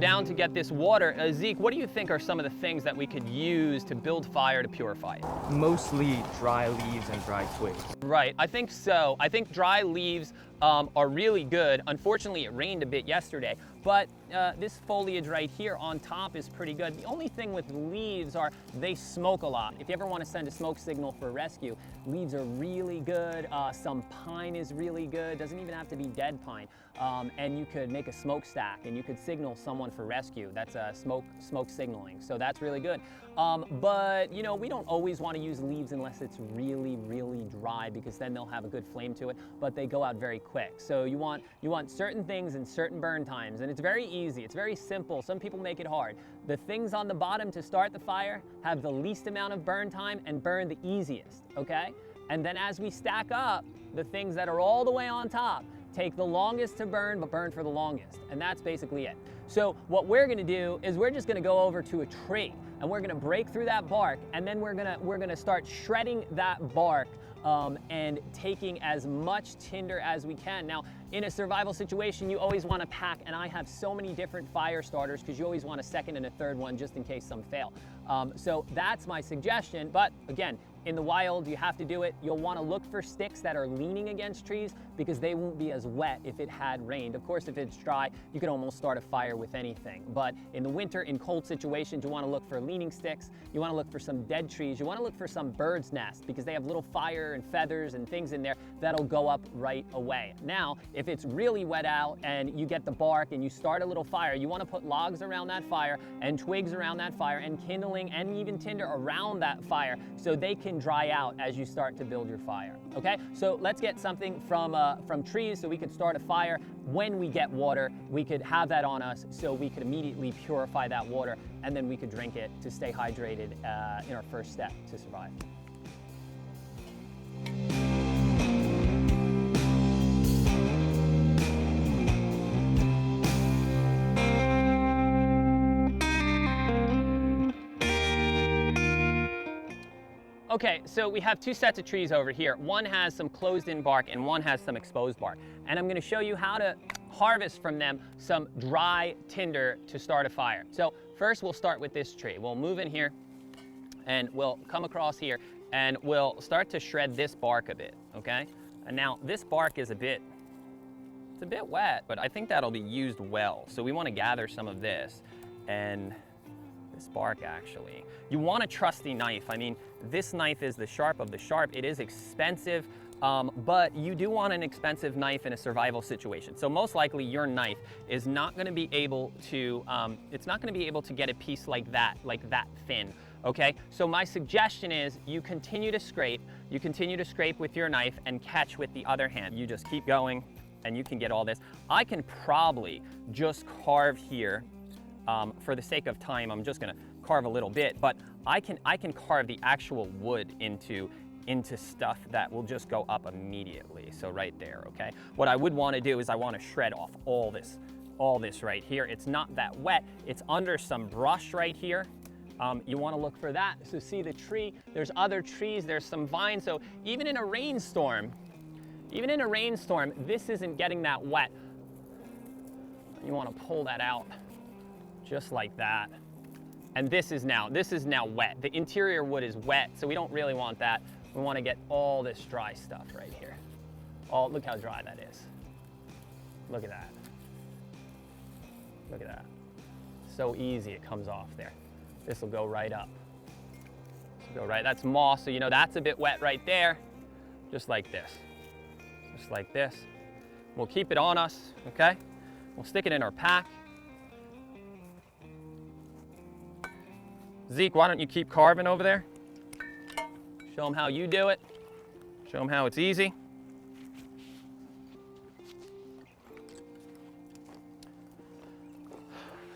down to get this water. Zeke, what do you think are some of the things that we could use to build fire to purify it? Mostly dry leaves and dry twigs. Right, I think so. I think dry leaves are really good. Unfortunately, it rained a bit yesterday, but this foliage right here on top is pretty good. The only thing with leaves are they smoke a lot. If you ever want to send a smoke signal for rescue, leaves are really good. Some pine is really good. Doesn't even have to be dead pine. And you could make a smokestack and you could signal someone for rescue. That's smoke signaling. So that's really good. But you know, we don't always want to use leaves unless it's really, really dry, because then they'll have a good flame to it, but they go out very quick. So you want certain things in certain burn times, and it's very easy. It's very simple. Some people make it hard. The things on the bottom to start the fire have the least amount of burn time and burn the easiest, okay? And then as we stack up, the things that are all the way on top take the longest to burn, but burn for the longest. And that's basically it. So what we're gonna do is we're just gonna go over to a tree and we're gonna break through that bark, and then we're gonna start shredding that bark and taking as much tinder as we can. Now, in a survival situation, you always want to pack, and I have so many different fire starters because you always want a second and a third one just in case some fail. So that's my suggestion, but again, in the wild, you have to do it. You'll want to look for sticks that are leaning against trees because they won't be as wet if it had rained. Of course, if it's dry, you can almost start a fire with anything. But in the winter, in cold situations, you want to look for leaning sticks. You want to look for some dead trees. You want to look for some bird's nests because they have little fire and feathers and things in there that'll go up right away. Now, if it's really wet out and you get the bark and you start a little fire, you want to put logs around that fire and twigs around that fire and kindling and even tinder around that fire so they can dry out as you start to build your fire. Okay, so let's get something from trees so we could start a fire. When we get water, we could have that on us so we could immediately purify that water, and then we could drink it to stay hydrated in our first step to survive. Okay, so we have two sets of trees over here. One has some closed-in bark and one has some exposed bark. And I'm gonna show you how to harvest from them some dry tinder to start a fire. So first we'll start with this tree. We'll move in here and we'll come across here and we'll start to shred this bark a bit, okay? And now this bark is it's a bit wet, but I think that'll be used well. So we wanna gather some of this and this bark actually. You want a trusty knife. I mean, this knife is the sharp of the sharp. It is expensive, but you do want an expensive knife in a survival situation. So most likely your knife is not gonna be able to, it's not gonna be able to get a piece like that thin, okay? So my suggestion is you continue to scrape with your knife and catch with the other hand. You just keep going and you can get all this. I can probably just carve here. For the sake of time, I'm just gonna carve a little bit, but I can carve the actual wood into stuff that will just go up immediately. So right there, okay? What I would wanna do is I wanna shred off all this right here. It's not that wet. It's under some brush right here. You wanna look for that. So see the tree, there's other trees, there's some vines. So even in a rainstorm, this isn't getting that wet. You wanna pull that out. Just like that. And this is now wet. The interior wood is wet, so we don't really want that. We want to get all this dry stuff right here. Oh, look how dry that is. Look at that. Look at that. So easy, it comes off there. This will go right up. This will go right, that's moss, so you know that's a bit wet right there. Just like this. Just like this. We'll keep it on us, okay? We'll stick it in our pack. Zeke, why don't you keep carving over there? Show them how you do it. Show them how it's easy.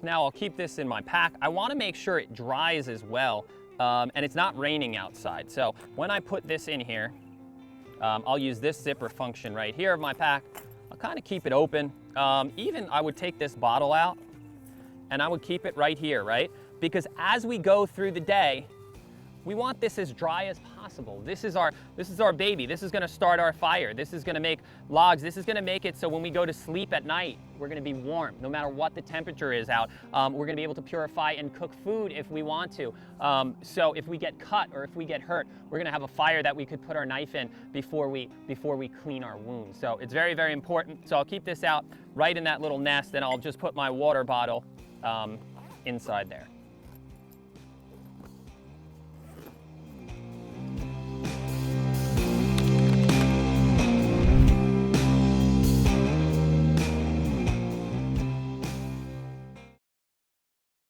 Now I'll keep this in my pack. I want to make sure it dries as well, and it's not raining outside. So when I put this in here, I'll use this zipper function right here of my pack. I'll kind of keep it open. Even I would take this bottle out and I would keep it right here, right? Because as we go through the day, we want this as dry as possible. This is our baby. This is gonna start our fire. This is gonna make logs. This is gonna make it so when we go to sleep at night, we're gonna be warm, no matter what the temperature is out. We're gonna be able to purify and cook food if we want to. So if we get cut or if we get hurt, we're gonna have a fire that we could put our knife in before we clean our wounds. So it's very, very important. So I'll keep this out right in that little nest, and I'll just put my water bottle inside there.